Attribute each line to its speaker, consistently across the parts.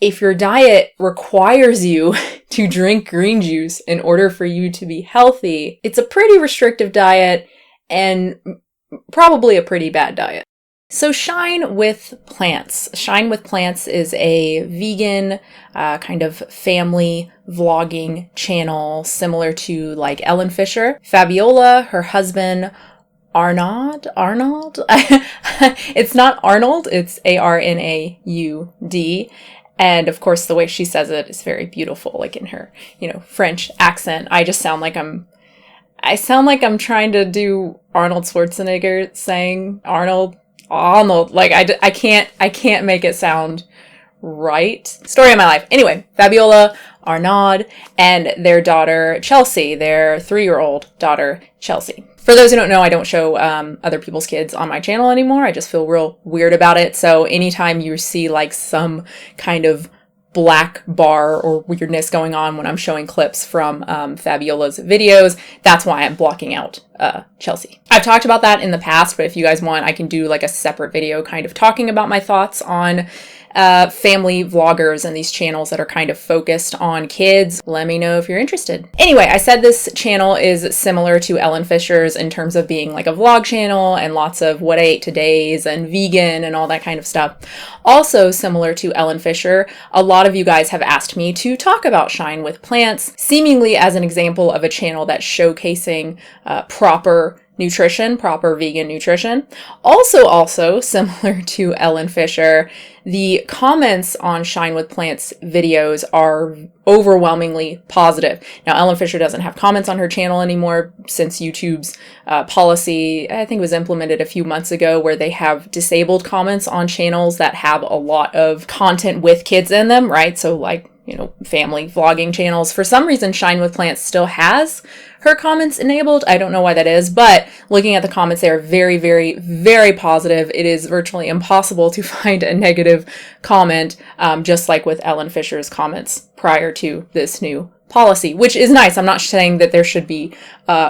Speaker 1: if your diet requires you to drink green juice in order for you to be healthy, it's a pretty restrictive diet and probably a pretty bad diet. So Shine with Plants. Shine with Plants is a vegan kind of family vlogging channel similar to like Ellen Fisher. Fabiola, her husband, Arnaud? It's not Arnold, it's Arnaud. And of course, the way she says it is very beautiful, like in her, French accent. I sound like I'm trying to do Arnold Schwarzenegger saying Arnold. Like I can't make it sound right. Story of my life. Anyway, Fabiola, Arnaud, and their daughter, Chelsea, their 3-year-old daughter, Chelsea. For those who don't know, I don't show other people's kids on my channel anymore. I just feel real weird about it. So anytime you see like some kind of black bar or weirdness going on when I'm showing clips from Fabiola's videos, that's why I'm blocking out Chelsea. I've talked about that in the past, but if you guys want, I can do like a separate video kind of talking about my thoughts on family vloggers and these channels that are kind of focused on kids. Let me know if you're interested. Anyway, I said this channel is similar to Ellen Fisher's in terms of being like a vlog channel and lots of what I ate todays and vegan and all that kind of stuff. Also similar to Ellen Fisher, a lot of you guys have asked me to talk about Shine with Plants, seemingly as an example of a channel that's showcasing proper nutrition, proper vegan nutrition. Also similar to Ellen Fisher, the comments on Shine with Plants videos are overwhelmingly positive. Now, Ellen Fisher doesn't have comments on her channel anymore since YouTube's policy, I think it was implemented a few months ago, where they have disabled comments on channels that have a lot of content with kids in them, right? So like, family vlogging channels. For some reason, Shine with Plants still has her comments enabled. I don't know why that is, but looking at the comments, they are very, very, very positive. It is virtually impossible to find a negative comment, just like with Ellen Fisher's comments prior to this new policy, which is nice. I'm not saying that there should be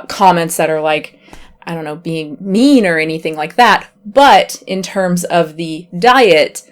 Speaker 1: comments that are like, I don't know, being mean or anything like that. But in terms of the diet,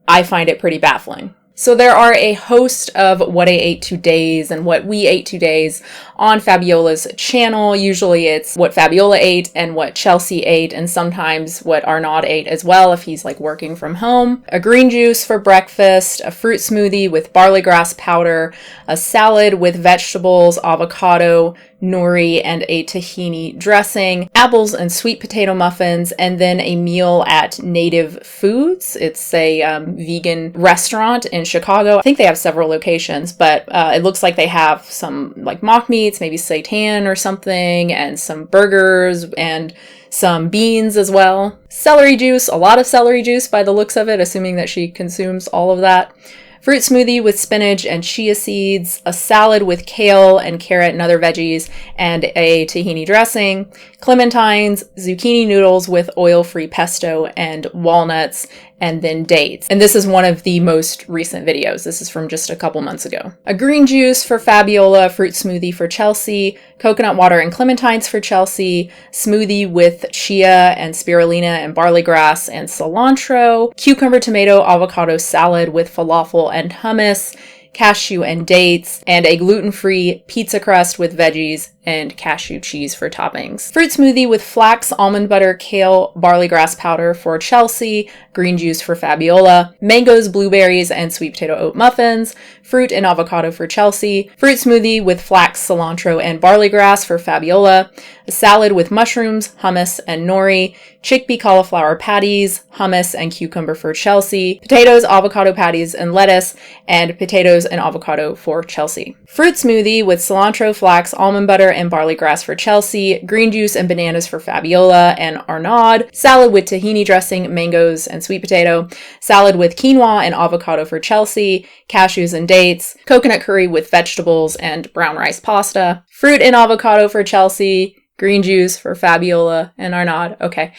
Speaker 1: I find it pretty baffling. So there are a host of what I ate todays and what we ate todays on Fabiola's channel. Usually it's what Fabiola ate and what Chelsea ate, and sometimes what Arnaud ate as well if he's like working from home. A green juice for breakfast, a fruit smoothie with barley grass powder, a salad with vegetables, avocado, nori, and a tahini dressing, apples and sweet potato muffins, and then a meal at Native Foods. It's a vegan restaurant in Chicago. I think they have several locations, but it looks like they have some like mock meats, maybe seitan or something, and some burgers and some beans as well. Celery juice, a lot of celery juice by the looks of it, assuming that she consumes all of that. Fruit smoothie with spinach and chia seeds, a salad with kale and carrot and other veggies, and a tahini dressing, clementines, zucchini noodles with oil-free pesto and walnuts, and then dates. And this is one of the most recent videos. This is from just a couple months ago. A green juice for Fabiola, fruit smoothie for Chelsea, coconut water and clementines for Chelsea, smoothie with chia and spirulina and barley grass and cilantro, cucumber, tomato, avocado salad with falafel and hummus, cashew and dates, and a gluten-free pizza crust with veggies and cashew cheese for toppings. Fruit smoothie with flax, almond butter, kale, barley grass powder for Chelsea, green juice for Fabiola, mangoes, blueberries, and sweet potato oat muffins, fruit and avocado for Chelsea, fruit smoothie with flax, cilantro, and barley grass for Fabiola, a salad with mushrooms, hummus, and nori, chickpea cauliflower patties, hummus, and cucumber for Chelsea, potatoes, avocado patties, and lettuce, and potatoes and avocado for Chelsea. Fruit smoothie with cilantro, flax, almond butter, and barley grass for Chelsea, green juice and bananas for Fabiola and Arnaud, salad with tahini dressing, mangoes, and sweet potato, salad with quinoa and avocado for Chelsea, cashews and dates, coconut curry with vegetables and brown rice pasta, fruit and avocado for Chelsea, green juice for Fabiola and Arnaud. Okay,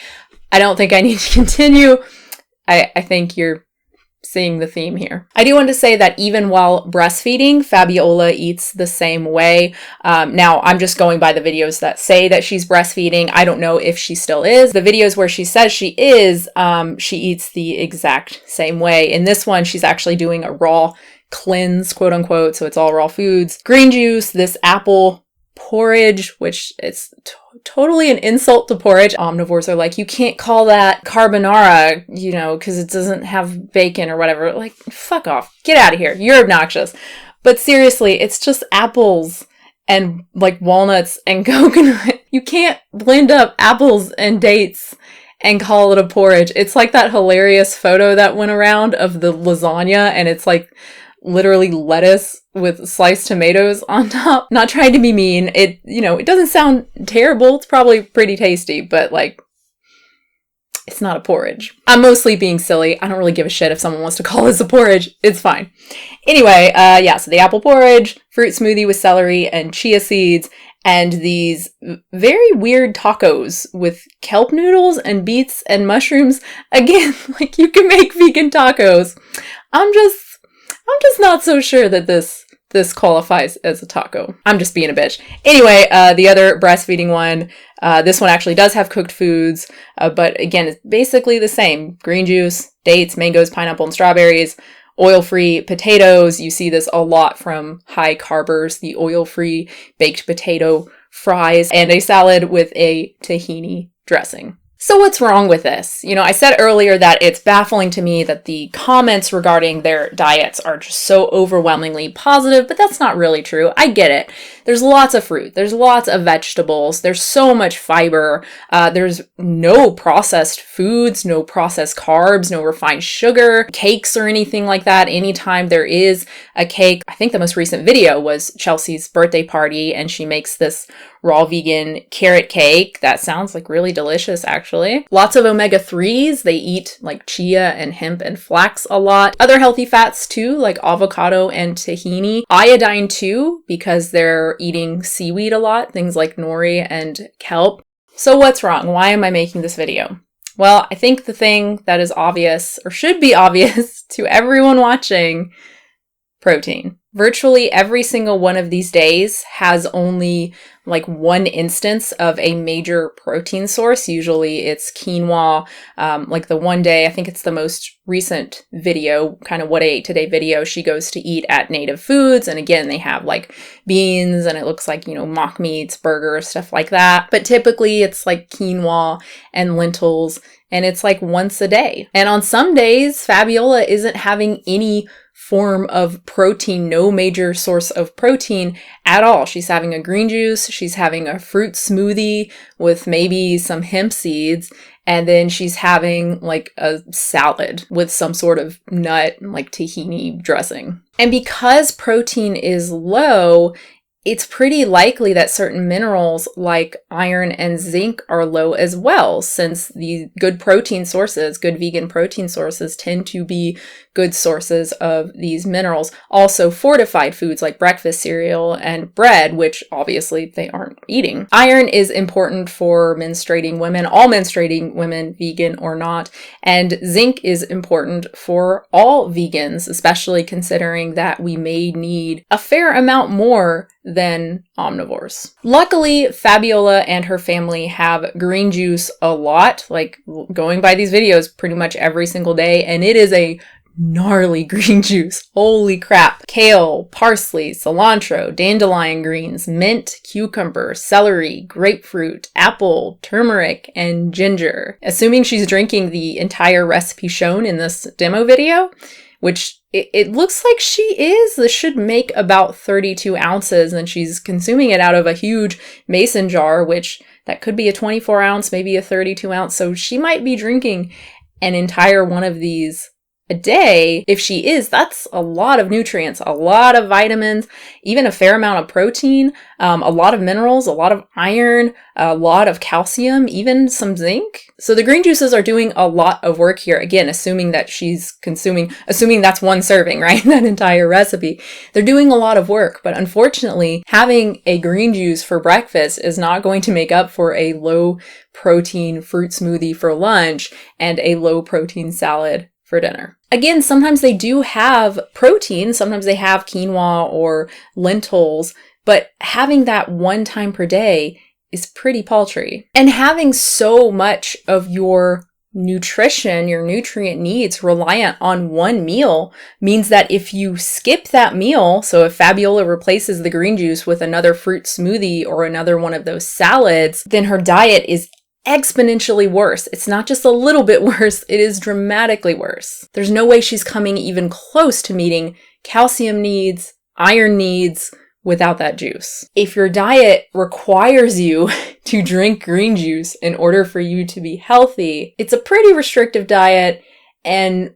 Speaker 1: I don't think I need to continue. I think you're seeing the theme here. I do want to say that even while breastfeeding, Fabiola eats the same way. Now, I'm just going by the videos that say that she's breastfeeding. I don't know if she still is. The videos where she says she is, she eats the exact same way. In this one, she's actually doing a raw cleanse, quote unquote, so it's all raw foods. Green juice, this apple porridge, which is totally an insult to porridge. Omnivores are like, you can't call that carbonara, you know, because it doesn't have bacon or whatever. Like, fuck off. Get out of here. You're obnoxious. But seriously, it's just apples and like walnuts and coconut. You can't blend up apples and dates and call it a porridge. It's like that hilarious photo that went around of the lasagna, and it's like literally lettuce with sliced tomatoes on top. Not trying to be mean. It, you know, it doesn't sound terrible. It's probably pretty tasty, but like, it's not a porridge. I'm mostly being silly. I don't really give a shit if someone wants to call this a porridge. It's fine. Anyway, yeah, so the apple porridge, fruit smoothie with celery and chia seeds, and these very weird tacos with kelp noodles and beets and mushrooms. Again, like, you can make vegan tacos. I'm just not so sure that this qualifies as a taco. I'm just being a bitch. Anyway, the other breastfeeding one, this one actually does have cooked foods, but again, it's basically the same. Green juice, dates, mangoes, pineapple, and strawberries, oil-free potatoes. You see this a lot from high carbers, the oil-free baked potato fries, and a salad with a tahini dressing. So what's wrong with this? You know, I said earlier that it's baffling to me that the comments regarding their diets are just so overwhelmingly positive, but that's not really true. I get it. There's lots of fruit. There's lots of vegetables. There's so much fiber. There's no processed foods, no processed carbs, no refined sugar, cakes or anything like that. Anytime there is a cake, I think the most recent video was Chelsea's birthday party, and she makes this raw vegan carrot cake. That sounds like really delicious, actually. Lots of omega-3s. They eat like chia and hemp and flax a lot. Other healthy fats too, like avocado and tahini. Iodine too, because they're eating seaweed a lot, things like nori and kelp. So what's wrong? Why am I making this video? Well, I think the thing that is obvious, or should be obvious to everyone watching, protein. Virtually every single one of these days has only like one instance of a major protein source. Usually it's quinoa. Like the one day, I think it's the most recent video, kind of what I ate today video, she goes to eat at Native Foods. And again, they have like beans and it looks like, you know, mock meats, burgers, stuff like that. But typically it's like quinoa and lentils, and it's like once a day. And on some days, Fabiola isn't having any form of protein, no major source of protein at all. She's having a green juice, she's having a fruit smoothie with maybe some hemp seeds, and then she's having like a salad with some sort of nut, like tahini dressing. And because protein is low, it's pretty likely that certain minerals like iron and zinc are low as well, since the good protein sources, good vegan protein sources, tend to be good sources of these minerals. Also, fortified foods like breakfast cereal and bread, which obviously they aren't eating. Iron is important for menstruating women, all menstruating women, vegan or not, and zinc is important for all vegans, especially considering that we may need a fair amount more than omnivores. Luckily, Fabiola and her family have green juice a lot, like going by these videos pretty much every single day, and it is a gnarly green juice. Holy crap. Kale, parsley, cilantro, dandelion greens, mint, cucumber, celery, grapefruit, apple, turmeric, and ginger. Assuming she's drinking the entire recipe shown in this demo video, which it looks like she is. This should make about 32 ounces, and she's consuming it out of a huge mason jar, which that could be a 24 ounce, maybe a 32 ounce. So she might be drinking an entire one of these a day. If she is, that's a lot of nutrients, a lot of vitamins, even a fair amount of protein, a lot of minerals, a lot of iron, a lot of calcium, even some zinc. So the green juices are doing a lot of work here. Again, assuming that she's consuming, assuming that's one serving, right? That entire recipe. They're doing a lot of work, but unfortunately, having a green juice for breakfast is not going to make up for a low protein fruit smoothie for lunch and a low protein salad for dinner. Again, sometimes they do have protein, sometimes they have quinoa or lentils, but having that one time per day is pretty paltry. And having so much of your nutrition, your nutrient needs reliant on one meal means that if you skip that meal, so if Fabiola replaces the green juice with another fruit smoothie or another one of those salads, then her diet is exponentially worse. It's not just a little bit worse, it is dramatically worse. There's no way she's coming even close to meeting calcium needs, iron needs, without that juice. If your diet requires you to drink green juice in order for you to be healthy, it's a pretty restrictive diet and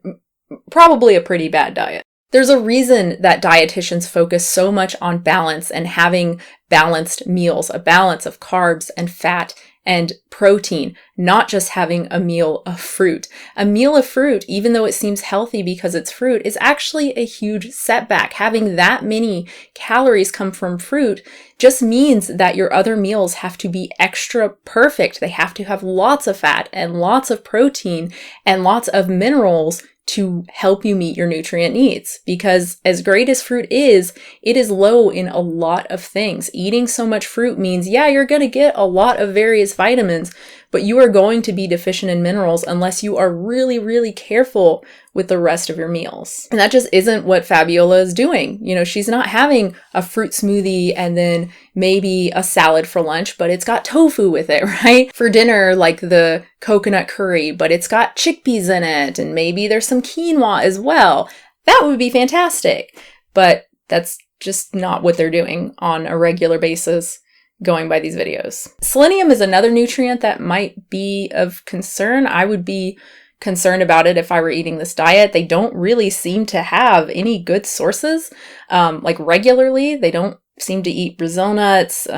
Speaker 1: probably a pretty bad diet. There's a reason that dietitians focus so much on balance and having balanced meals, a balance of carbs and fat and protein, not just having a meal of fruit. A meal of fruit, even though it seems healthy because it's fruit, is actually a huge setback. Having that many calories come from fruit just means that your other meals have to be extra perfect. They have to have lots of fat and lots of protein and lots of minerals to help you meet your nutrient needs. Because as great as fruit is, it is low in a lot of things. Eating so much fruit means, yeah, you're going to get a lot of various vitamins, but you are going to be deficient in minerals unless you are really, really careful with the rest of your meals. And that just isn't what Fabiola is doing. You know, she's not having a fruit smoothie and then maybe a salad for lunch, but it's got tofu with it, right? For dinner, like the coconut curry, but it's got chickpeas in it, and maybe there's some quinoa as well. That would be fantastic. But that's just not what they're doing on a regular basis, going by these videos. Selenium is another nutrient that might be of concern. I would be concerned about it if I were eating this diet. They don't really seem to have any good sources, like regularly. They don't seem to eat Brazil nuts,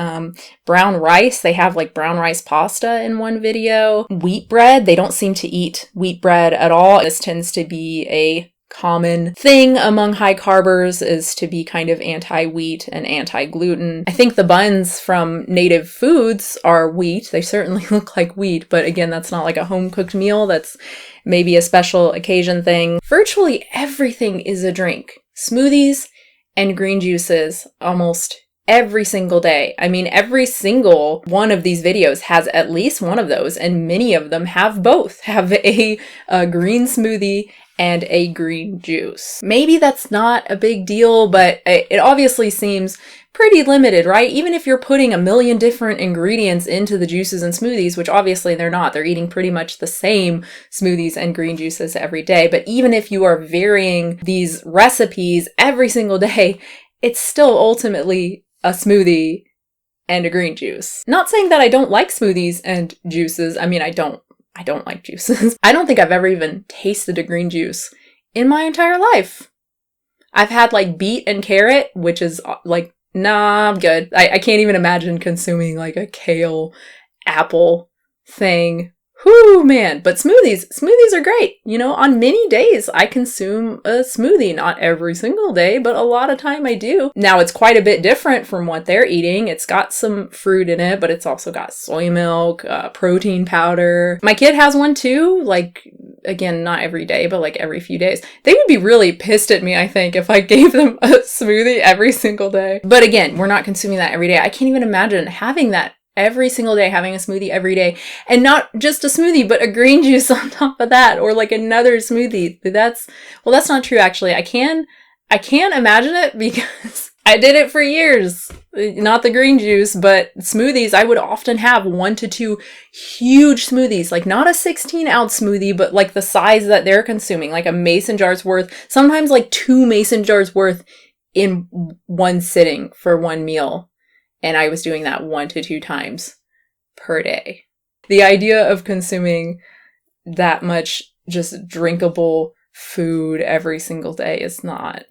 Speaker 1: brown rice. They have like brown rice pasta in one video. Wheat bread, they don't seem to eat wheat bread at all. This tends to be a common thing among high carbers, is to be kind of anti-wheat and anti-gluten. I think the buns from Native Foods are wheat. They certainly look like wheat, but again, that's not like a home-cooked meal. That's maybe a special occasion thing. Virtually everything is a drink. Smoothies and green juices almost every single day. I mean, every single one of these videos has at least one of those, and many of them have both. Have a green smoothie and a green juice. Maybe that's not a big deal, but it obviously seems pretty limited, right? Even if you're putting a million different ingredients into the juices and smoothies, which obviously they're not, they're eating pretty much the same smoothies and green juices every day. But even if you are varying these recipes every single day, it's still ultimately a smoothie and a green juice. Not saying that I don't like smoothies and juices. I mean, I don't like juices. I don't think I've ever even tasted a green juice in my entire life. I've had like beet and carrot, which is like, nah, I'm good. I can't even imagine consuming like a kale apple thing. Whoo, man. But smoothies are great. You know, on many days I consume a smoothie. Not every single day, but a lot of time I do. Now it's quite a bit different from what they're eating. It's got some fruit in it, but it's also got soy milk, protein powder. My kid has one too, like, again, not every day, but like every few days. They would be really pissed at me, I think, if I gave them a smoothie every single day. But again, we're not consuming that every day. I can't even imagine having that every single day, having a smoothie every day, and not just a smoothie, but a green juice on top of that, or like another smoothie. That's not true, actually. I can imagine it because I did it for years. Not the green juice, but smoothies. I would often have 1 to 2 huge smoothies, like not a 16-ounce smoothie, but like the size that they're consuming, like a mason jar's worth, sometimes like 2 mason jars worth in one sitting for one meal. And I was doing that 1 to 2 times per day. The idea of consuming that much just drinkable food every single day is not.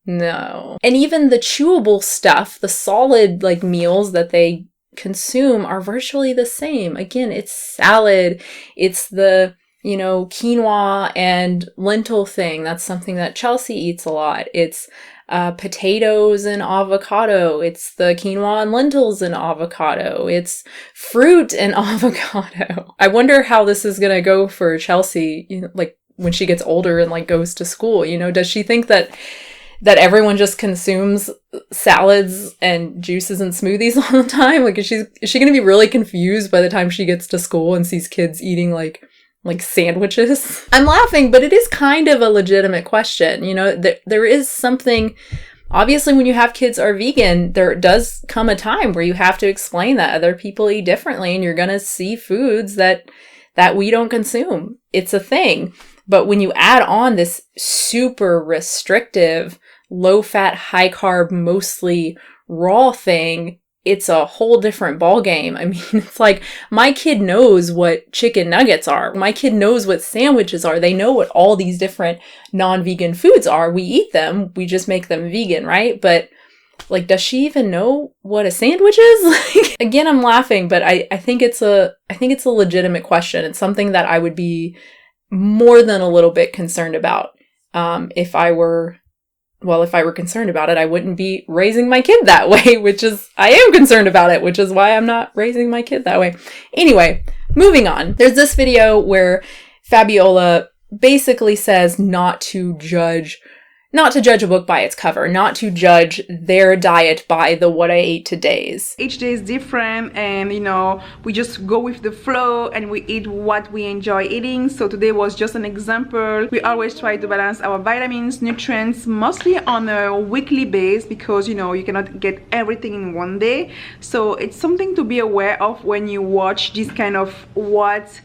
Speaker 1: No. And even the chewable stuff, the solid like meals that they consume are virtually the same. Again, it's salad. It's the, quinoa and lentil thing. That's something that Chelsea eats a lot. It's potatoes and avocado. It's the quinoa and lentils and avocado. It's fruit and avocado. I wonder how this is going to go for Chelsea, like when she gets older and like goes to school? You know, does she think that everyone just consumes salads and juices and smoothies all the time? Like, is she going to be really confused by the time she gets to school and sees kids eating like sandwiches? I'm laughing, but it is kind of a legitimate question. You know, there is something, obviously when you have kids are vegan, there does come a time where you have to explain that other people eat differently and you're going to see foods that we don't consume. It's a thing. But when you add on this super restrictive, low-fat, high-carb, mostly raw thing, it's a whole different ballgame. I mean, it's like, my kid knows what chicken nuggets are. My kid knows what sandwiches are. They know what all these different non-vegan foods are. We eat them. We just make them vegan, right? But like, does she even know what a sandwich is? Like, again, I'm laughing, but I think it's a legitimate question. It's something that I would be more than a little bit concerned about. If I were concerned about it, I wouldn't be raising my kid that way, I am concerned about it, which is why I'm not raising my kid that way. Anyway, moving on. There's this video where Fabiola basically says not to judge a book by its cover, not to judge their diet by the what I ate todays.
Speaker 2: Each day is different, and you know, we just go with the flow and we eat what we enjoy eating. So today was just an example. We always try to balance our vitamins, nutrients, mostly on a weekly basis, because you know, you cannot get everything in one day. So it's something to be aware of when you watch this kind of what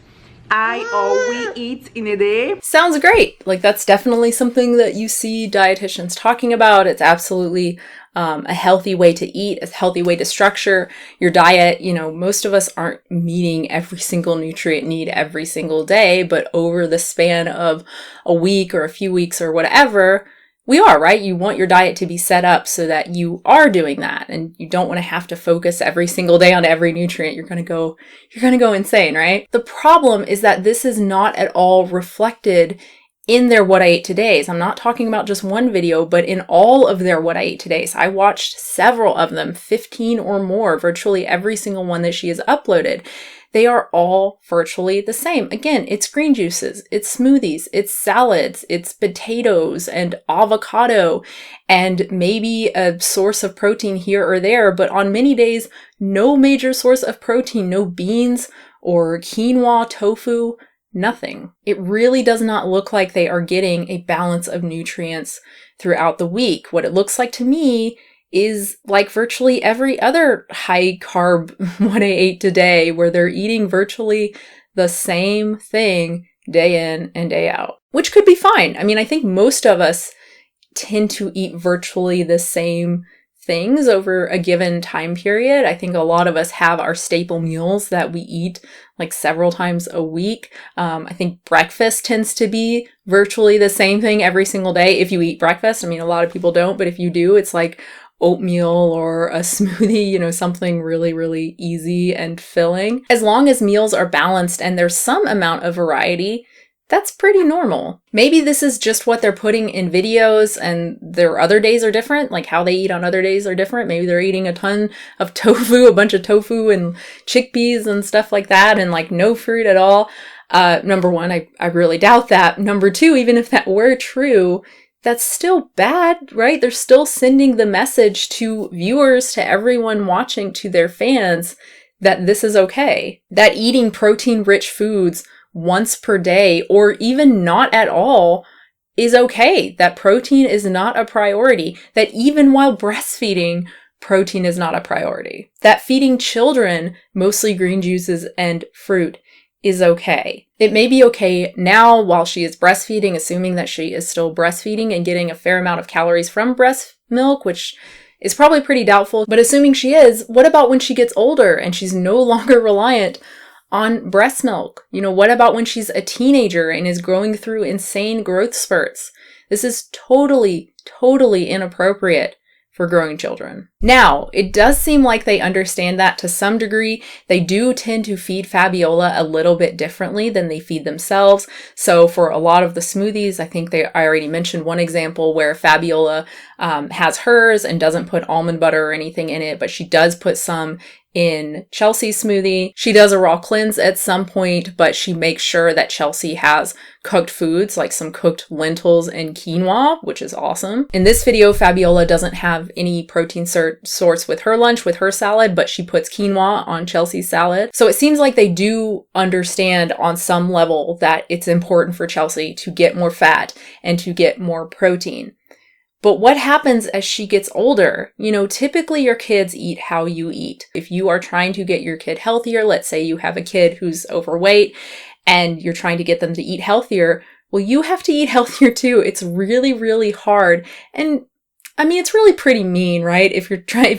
Speaker 2: we eat in a day.
Speaker 1: Sounds great. Like, that's definitely something that you see dietitians talking about. It's absolutely a healthy way to eat, a healthy way to structure your diet. You know, most of us aren't meeting every single nutrient need every single day, but over the span of a week or a few weeks or whatever, we are, right? You want your diet to be set up so that you are doing that, and you don't want to have to focus every single day on every nutrient. You're going to go insane, right? The problem is that this is not at all reflected in their What I Ate Todays. I'm not talking about just one video, but in all of their What I Ate Todays. I watched several of them, 15 or more, virtually every single one that she has uploaded. They are all virtually the same. Again, it's green juices, it's smoothies, it's salads, it's potatoes and avocado, and maybe a source of protein here or there, but on many days, no major source of protein, no beans or quinoa, tofu, nothing. It really does not look like they are getting a balance of nutrients throughout the week. What it looks like to me is like virtually every other high carb What I Ate Today, where they're eating virtually the same thing day in and day out, which could be fine. I mean, I think most of us tend to eat virtually the same things over a given time period. I think a lot of us have our staple meals that we eat like several times a week. I think breakfast tends to be virtually the same thing every single day if you eat breakfast. I mean, a lot of people don't, but if you do, it's like oatmeal or a smoothie, you know, something really, really easy and filling. As long as meals are balanced and there's some amount of variety, that's pretty normal. Maybe this is just what they're putting in videos and their other days are different, like how they eat on other days are different. Maybe they're eating a ton of tofu, a bunch of tofu and chickpeas and stuff like that, and like no fruit at all. Number one, I really doubt that. Number two, even if that were true, that's still bad, right? They're still sending the message to viewers, to everyone watching, to their fans, that this is okay. That eating protein-rich foods once per day, or even not at all, is okay. That protein is not a priority. That even while breastfeeding, protein is not a priority. That feeding children mostly green juices and fruit is okay. It may be okay now while she is breastfeeding, assuming that she is still breastfeeding and getting a fair amount of calories from breast milk, which is probably pretty doubtful. But assuming she is, what about when she gets older and she's no longer reliant on breast milk? You know, what about when she's a teenager and is going through insane growth spurts? This is totally, totally inappropriate for growing children. Now, it does seem like they understand that to some degree. They do tend to feed Fabiola a little bit differently than they feed themselves. So for a lot of the smoothies, I think I already mentioned one example where Fabiola has hers and doesn't put almond butter or anything in it, but she does put some in Chelsea's smoothie. She does a raw cleanse at some point, but she makes sure that Chelsea has cooked foods like some cooked lentils and quinoa, which is awesome. In this video, Fabiola doesn't have any protein source with her lunch, with her salad, but she puts quinoa on Chelsea's salad. So it seems like they do understand on some level that it's important for Chelsea to get more fat and to get more protein. But what happens as she gets older? You know, typically your kids eat how you eat. If you are trying to get your kid healthier, let's say you have a kid who's overweight and you're trying to get them to eat healthier, well, you have to eat healthier too. It's really, really hard. And I mean, it's really pretty mean, right? If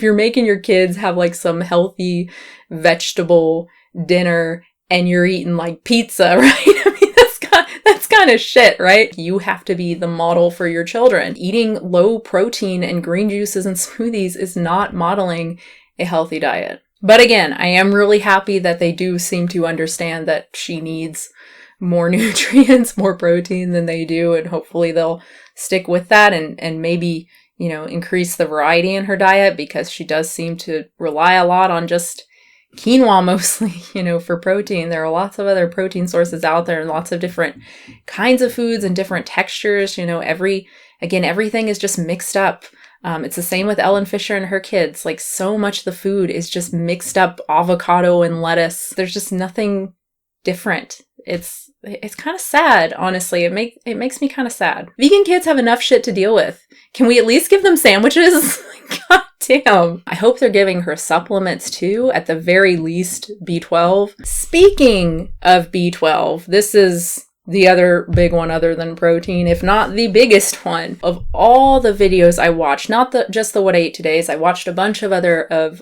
Speaker 1: you're making your kids have like some healthy vegetable dinner and you're eating like pizza, right? I mean, that's kind of shit, right? You have to be the model for your children. Eating low protein and green juices and smoothies is not modeling a healthy diet. But again, I am really happy that they do seem to understand that she needs more nutrients, more protein than they do, and hopefully they'll stick with that and maybe, you know, increase the variety in her diet, because she does seem to rely a lot on just quinoa mostly, you know, for protein. There are lots of other protein sources out there and lots of different kinds of foods and different textures. You know, everything is just mixed up. It's the same with Ellen Fisher and her kids. Like, so much of the food is just mixed up avocado and lettuce. There's just nothing different. It's kind of sad, honestly. It makes me kind of sad. Vegan kids have enough shit to deal with. Can we at least give them sandwiches? God damn. I hope they're giving her supplements too, at the very least B12. Speaking of B12, this is the other big one other than protein, if not the biggest one. Of all the videos I watched, not just the What I Ate Today's, I watched a bunch of other of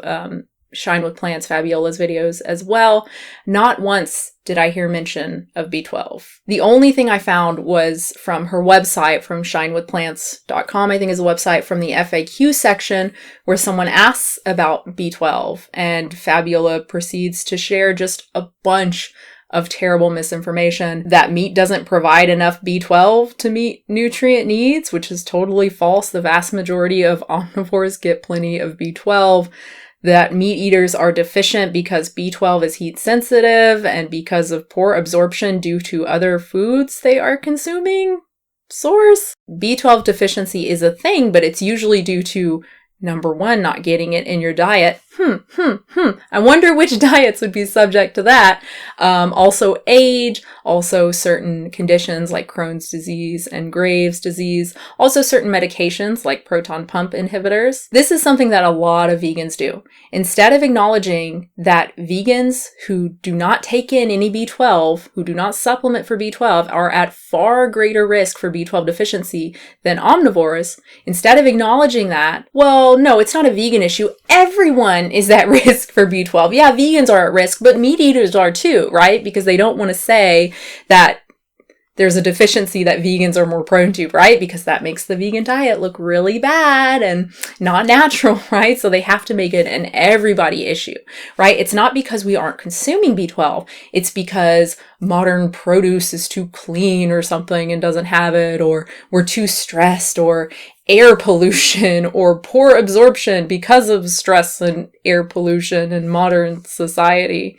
Speaker 1: Shine with Plants, Fabiola's videos as well. Not once did I hear mention of B12. The only thing I found was from her website, from shinewithplants.com, I think is a website, from the FAQ section, where someone asks about B12, and Fabiola proceeds to share just a bunch of terrible misinformation that meat doesn't provide enough B12 to meet nutrient needs, which is totally false. The vast majority of omnivores get plenty of B12. That meat eaters are deficient because B12 is heat sensitive and because of poor absorption due to other foods they are consuming. Source. B12 deficiency is a thing, but it's usually due to, number one, not getting it in your diet. I wonder which diets would be subject to that. Also age, also certain conditions like Crohn's disease and Graves' disease, also certain medications like proton pump inhibitors. This is something that a lot of vegans do. Instead of acknowledging that vegans who do not take in any B12, who do not supplement for B12, are at far greater risk for B12 deficiency than omnivores, instead of acknowledging that, well, no, it's not a vegan issue. Everyone is at risk for B12. Yeah, vegans are at risk, but meat eaters are too, right? Because they don't want to say that there's a deficiency that vegans are more prone to, right? Because that makes the vegan diet look really bad and not natural, right? So they have to make it an everybody issue, right? It's not because we aren't consuming B12. It's because modern produce is too clean or something and doesn't have it, or we're too stressed, or air pollution or poor absorption because of stress and air pollution in modern society.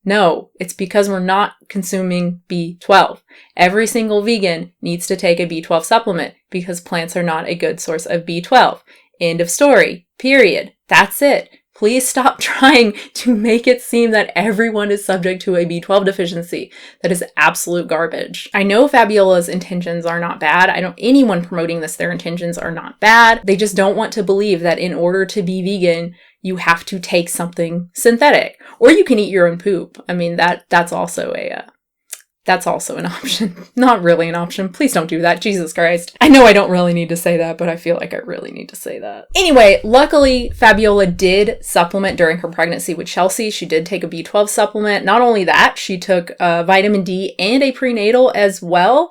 Speaker 1: No, it's because we're not consuming B12. Every single vegan needs to take a B12 supplement because plants are not a good source of B12. End of story. Period. That's it. Please stop trying to make it seem that everyone is subject to a B12 deficiency. That is absolute garbage. I know Fabiola's intentions are not bad. Anyone promoting this, their intentions are not bad. They just don't want to believe that in order to be vegan, you have to take something synthetic, or you can eat your own poop. I mean, that's also an option. Not really an option. Please don't do that. Jesus Christ. I know I don't really need to say that, but I feel like I really need to say that. Anyway, luckily, Fabiola did supplement during her pregnancy with Chelsea. She did take a B12 supplement. Not only that, she took vitamin D and a prenatal as well.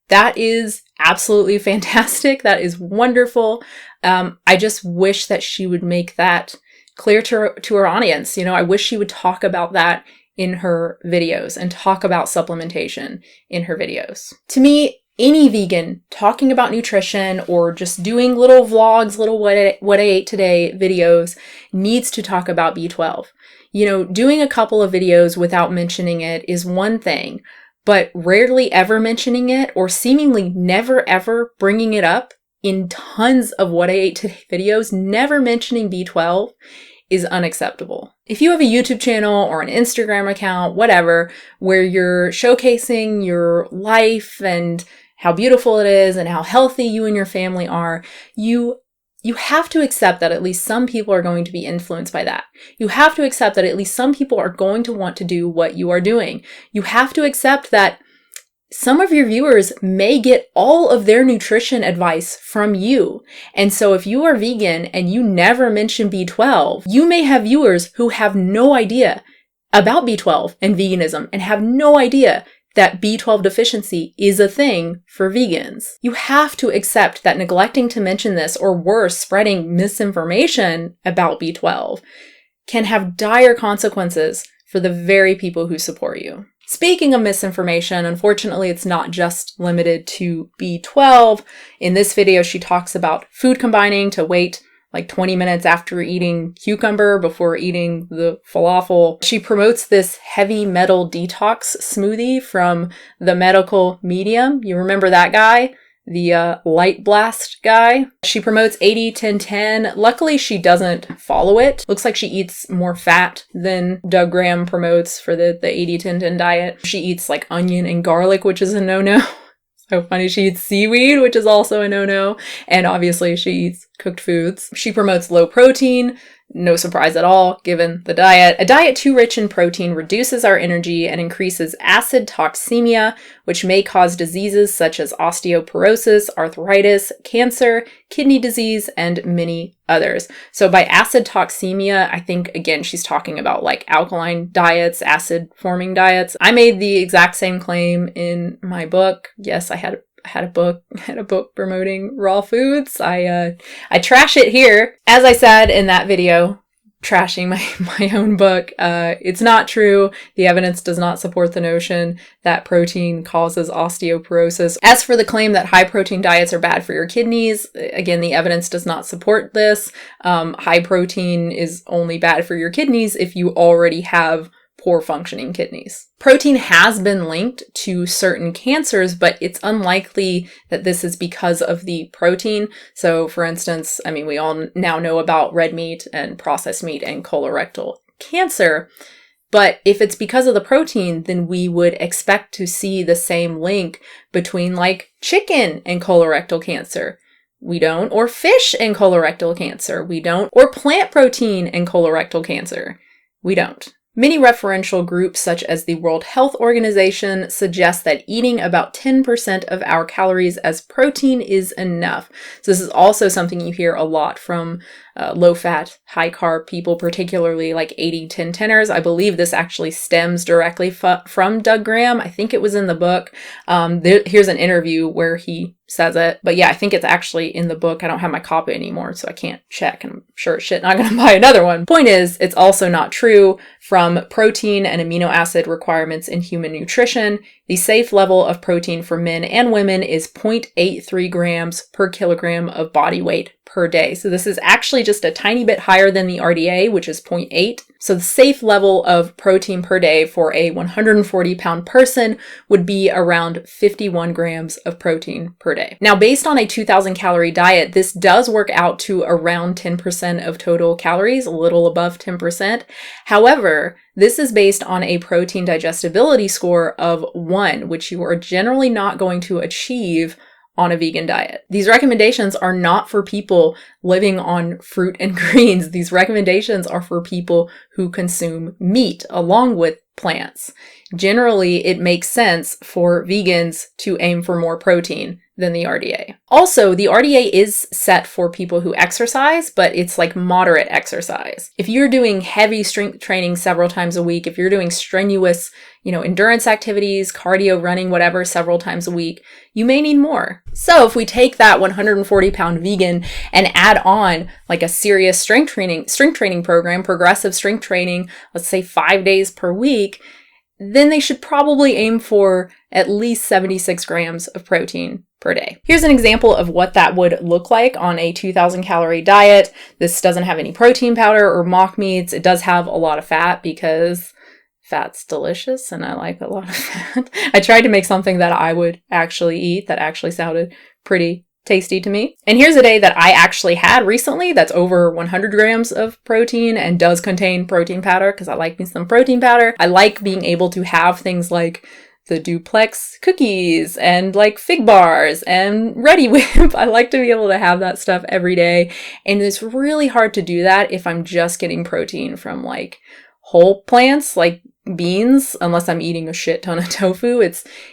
Speaker 1: That is absolutely fantastic. That is wonderful. I just wish that she would make that clear to her audience. You know, I wish she would talk about that in her videos and talk about supplementation in her videos. To me, any vegan talking about nutrition or just doing little vlogs, little what I ate today videos needs to talk about B12. You know, doing a couple of videos without mentioning it is one thing, but rarely ever mentioning it or seemingly never ever bringing it up in tons of what I ate today videos, never mentioning B12 is unacceptable. If you have a YouTube channel or an Instagram account, whatever, where you're showcasing your life and how beautiful it is and how healthy you and your family are, you have to accept that at least some people are going to be influenced by that. You have to accept that at least some people are going to want to do what you are doing. You have to accept that some of your viewers may get all of their nutrition advice from you. And so if you are vegan and you never mention B12, you may have viewers who have no idea about B12 and veganism and have no idea that B12 deficiency is a thing for vegans. You have to accept that neglecting to mention this, or worse, spreading misinformation about B12, can have dire consequences for the very people who support you. Speaking of misinformation, unfortunately, it's not just limited to B12. In this video, she talks about food combining to wait like 20 minutes after eating cucumber before eating the falafel. She promotes this heavy metal detox smoothie from the medical medium. You remember that guy? The light blast guy. She promotes 80-10-10. Luckily, she doesn't follow it. Looks like she eats more fat than Doug Graham promotes for the 80-10-10 diet. She eats like onion and garlic, which is a no-no. So funny. She eats seaweed, which is also a no-no. And obviously she eats cooked foods. She promotes low protein. No surprise at all, given the diet. A diet too rich in protein reduces our energy and increases acid toxemia, which may cause diseases such as osteoporosis, arthritis, cancer, kidney disease, and many others. So by acid toxemia, I think, again, she's talking about like alkaline diets, acid-forming diets. I made the exact same claim in my book. Yes, I had a book promoting raw foods. I trash it here. As I said in that video, trashing my own book, it's not true. The evidence does not support the notion that protein causes osteoporosis. As for the claim that high protein diets are bad for your kidneys, again, the evidence does not support this. High protein is only bad for your kidneys if you already have poor functioning kidneys. Protein has been linked to certain cancers, but it's unlikely that this is because of the protein. So for instance, I mean, we all now know about red meat and processed meat and colorectal cancer. But if it's because of the protein, then we would expect to see the same link between like chicken and colorectal cancer. We don't. Or fish and colorectal cancer. We don't. Or plant protein and colorectal cancer. We don't. Many referential groups, such as the World Health Organization, suggest that eating about 10% of our calories as protein is enough. So this is also something you hear a lot from low-fat, high-carb people, particularly like 80-10-10ers. I believe this actually stems directly from Doug Graham. I think it was in the book. Here's an interview where he says it. But yeah, I think it's actually in the book. I don't have my copy anymore, so I can't check. And I'm sure as shit not going to buy another one. Point is, it's also not true. From protein and amino acid requirements in human nutrition, the safe level of protein for men and women is 0.83 grams per kilogram of body weight per day. So this is actually just a tiny bit higher than the RDA, which is 0.8. So the safe level of protein per day for a 140-pound person would be around 51 grams of protein per day. Now, based on a 2,000 calorie diet, this does work out to around 10% of total calories, a little above 10%. However, this is based on a protein digestibility score of 1, which you are generally not going to achieve on a vegan diet. These recommendations are not for people living on fruit and greens. These recommendations are for people who consume meat along with plants. Generally, it makes sense for vegans to aim for more protein than the RDA. Also, the RDA is set for people who exercise, but it's like moderate exercise. If you're doing heavy strength training several times a week, if you're doing strenuous, endurance activities, cardio, running, whatever, several times a week, you may need more. So if we take that 140-pound vegan and add on like a serious strength training program, progressive strength training, let's say 5 days per week, then they should probably aim for at least 76 grams of protein per day. Here's an example of what that would look like on a 2,000 calorie diet. This doesn't have any protein powder or mock meats. It does have a lot of fat because fat's delicious and I like a lot of fat. I tried to make something that I would actually eat that actually sounded pretty tasty to me. And here's a day that I actually had recently that's over 100 grams of protein and does contain protein powder because I like me some protein powder. I like being able to have things like the duplex cookies and like fig bars and Ready Whip. I like to be able to have that stuff every day. And it's really hard to do that if I'm just getting protein from like whole plants like beans, unless I'm eating a shit ton of tofu.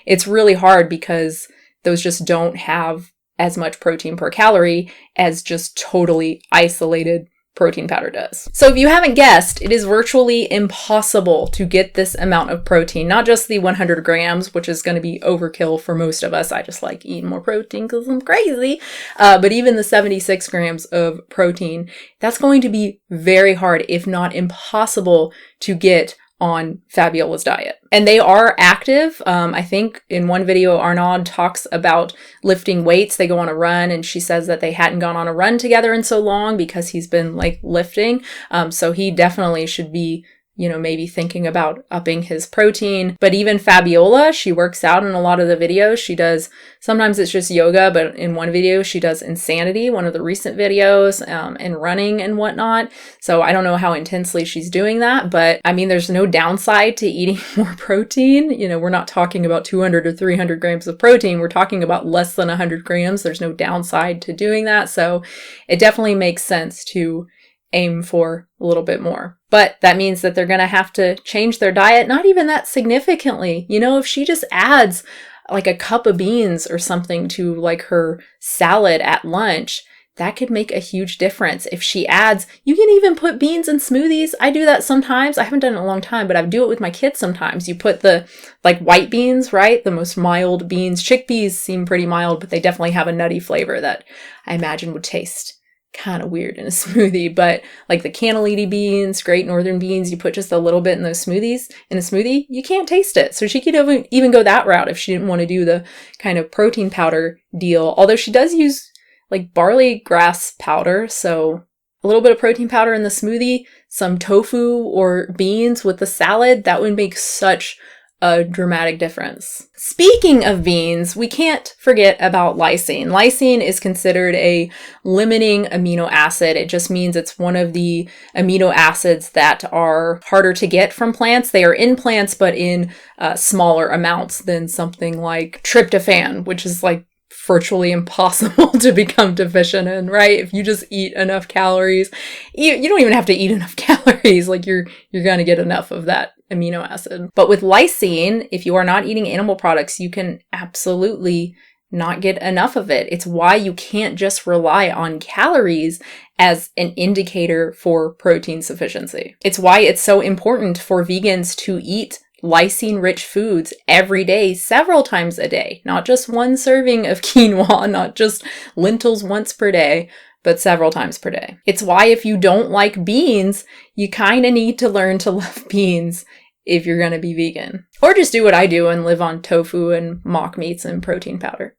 Speaker 1: It's really hard because those just don't have as much protein per calorie as just totally isolated protein powder does. So if you haven't guessed, it is virtually impossible to get this amount of protein, not just the 100 grams, which is going to be overkill for most of us. I just like eating more protein because I'm crazy. But even the 76 grams of protein, that's going to be very hard, if not impossible, to get on Fabiola's diet. And they are active. I think in one video, Arnaud talks about lifting weights. They go on a run and she says that they hadn't gone on a run together in so long because he's been like lifting. So he definitely should be, you know, maybe thinking about upping his protein. But even Fabiola, she works out in a lot of the videos. She does, sometimes it's just yoga, but in one video she does Insanity, one of the recent videos, and running and whatnot. So I don't know how intensely she's doing that, but I mean, there's no downside to eating more protein. You know, we're not talking about 200 or 300 grams of protein. We're talking about less than 100 grams. There's no downside to doing that. So it definitely makes sense to aim for a little bit more. But that means that they're going to have to change their diet, not even that significantly. You know, if she just adds like a cup of beans or something to like her salad at lunch, that could make a huge difference. If she adds, you can even put beans in smoothies. I do that sometimes. I haven't done it in a long time, but I do it with my kids sometimes. You put the like white beans, right? The most mild beans. Chickpeas seem pretty mild, but they definitely have a nutty flavor that I imagine would taste kind of weird in a smoothie. But like the cannellini beans, Great Northern beans, you put just a little bit in those smoothies, in a smoothie, you can't taste it. So she could even go that route if she didn't want to do the kind of protein powder deal. Although she does use like barley grass powder, so a little bit of protein powder in the smoothie, some tofu or beans with the salad, that would make such a dramatic difference. Speaking of beans, we can't forget about lysine. Lysine is considered a limiting amino acid. It just means it's one of the amino acids that are harder to get from plants. They are in plants, but in smaller amounts than something like tryptophan, which is like virtually impossible to become deficient in, right? If you just eat enough calories, you don't even have to eat enough calories, like you're going to get enough of that amino acid. But with lysine, if you are not eating animal products, you can absolutely not get enough of it. It's why you can't just rely on calories as an indicator for protein sufficiency. It's why it's so important for vegans to eat lysine-rich foods every day, several times a day, not just one serving of quinoa, not just lentils once per day, but several times per day. It's why if you don't like beans, you kind of need to learn to love beans if you're going to be vegan. Or just do what I do and live on tofu and mock meats and protein powder.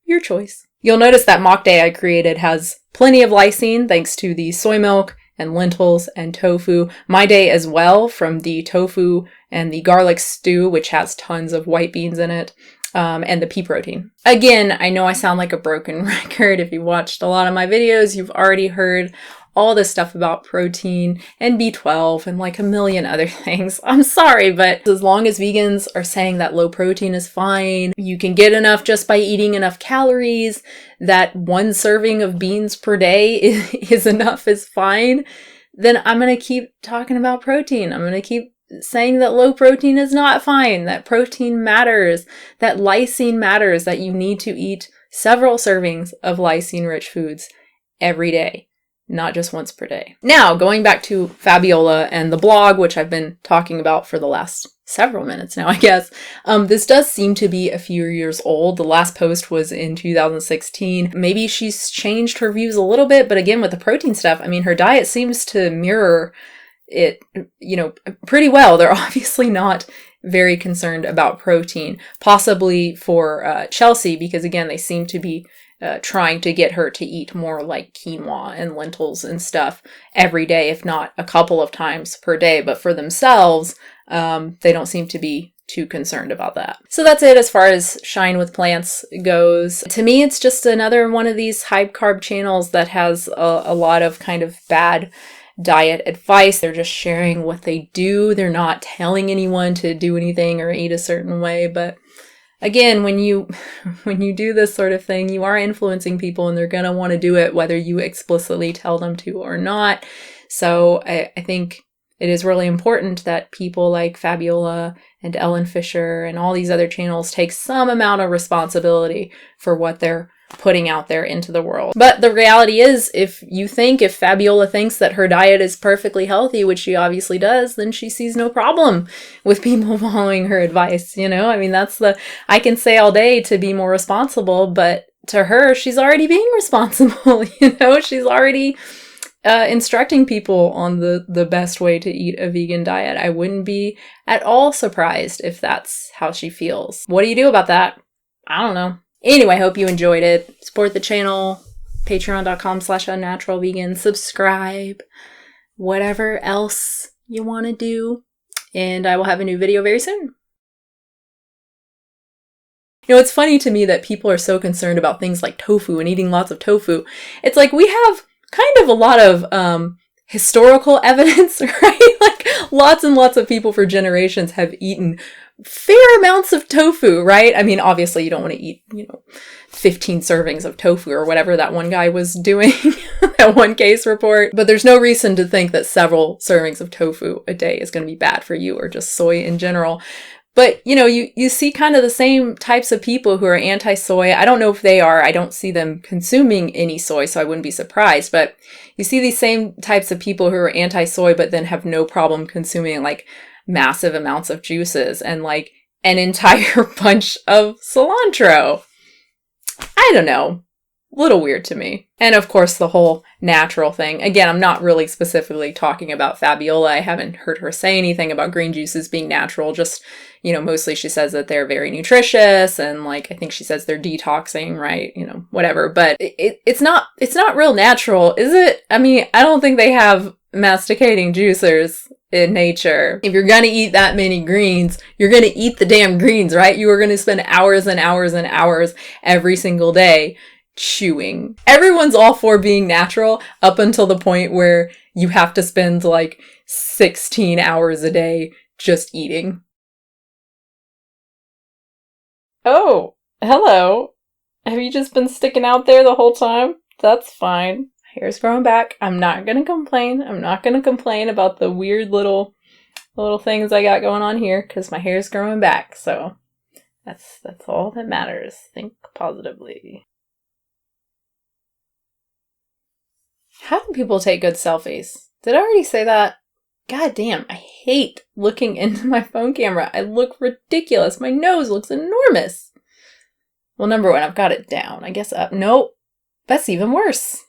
Speaker 1: Your choice. You'll notice that mock day I created has plenty of lysine thanks to the soy milk and lentils and tofu. My day as well, from the tofu and the garlic stew, which has tons of white beans in it, and the pea protein. Again, I know I sound like a broken record. If you watched a lot of my videos, you've already heard all this stuff about protein and B12 and like a million other things. I'm sorry, but as long as vegans are saying that low protein is fine, you can get enough just by eating enough calories, that one serving of beans per day is enough, is fine, then I'm going to keep talking about protein. I'm going to keep saying that low protein is not fine, that protein matters, that lysine matters, that you need to eat several servings of lysine-rich foods every day, not just once per day. Now, going back to Fabiola and the blog, which I've been talking about for the last several minutes now, I guess. This does seem to be a few years old. The last post was in 2016. Maybe she's changed her views a little bit, but again, with the protein stuff, I mean, her diet seems to mirror it, you know, pretty well. They're obviously not very concerned about protein, possibly for Chelsea, because again, they seem to be trying to get her to eat more like quinoa and lentils and stuff every day, if not a couple of times per day. But for themselves, they don't seem to be too concerned about that. So that's it as far as Shine with Plants goes. To me, it's just another one of these high carb channels that has a lot of kind of bad diet advice. They're just sharing what they do. They're not telling anyone to do anything or eat a certain way. But again, when you do this sort of thing, you are influencing people, and they're going to want to do it whether you explicitly tell them to or not. So I think it is really important that people like Fabiola and Ellen Fisher and all these other channels take some amount of responsibility for what they're putting out there into the world. But the reality is, if Fabiola thinks that her diet is perfectly healthy, which she obviously does, then she sees no problem with people following her advice, you know? I mean, I can say all day to be more responsible, but to her, she's already being responsible, you know? She's already instructing people on the best way to eat a vegan diet. I wouldn't be at all surprised if that's how she feels. What do you do about that? I don't know. Anyway, I hope you enjoyed it. Support the channel, patreon.com/unnaturalvegan. Subscribe, whatever else you want to do. And I will have a new video very soon. You know, it's funny to me that people are so concerned about things like tofu and eating lots of tofu. It's like we have kind of a lot of historical evidence, right? Like lots and lots of people for generations have eaten fair amounts of tofu, right? I mean, obviously you don't want to eat, 15 servings of tofu or whatever that one guy was doing, that one case report. But there's no reason to think that several servings of tofu a day is going to be bad for you, or just soy in general. But, you see kind of the same types of people who are anti-soy. I don't know if they are. I don't see them consuming any soy, so I wouldn't be surprised. But you see these same types of people who are anti-soy, but then have no problem consuming like massive amounts of juices and like an entire bunch of cilantro. I don't know. A little weird to me. And of course, the whole natural thing. Again, I'm not really specifically talking about Fabiola. I haven't heard her say anything about green juices being natural. Just, mostly she says that they're very nutritious, and like, I think she says they're detoxing, right? Whatever. But it's not real natural, is it? I mean, I don't think they have masticating juicers in nature. If you're gonna eat that many greens, you're gonna eat the damn greens, right? You are gonna spend hours and hours and hours every single day chewing. Everyone's all for being natural up until the point where you have to spend like 16 hours a day just eating. Oh, hello. Have you just been sticking out there the whole time? That's fine. Hair's growing back. I'm not gonna complain. I'm not gonna complain about the weird little things I got going on here, because my hair's growing back. So that's all that matters. Think positively. How do people take good selfies? Did I already say that? God damn, I hate looking into my phone camera. I look ridiculous. My nose looks enormous. Well, number one, I've got it down. I guess up. Nope. That's even worse.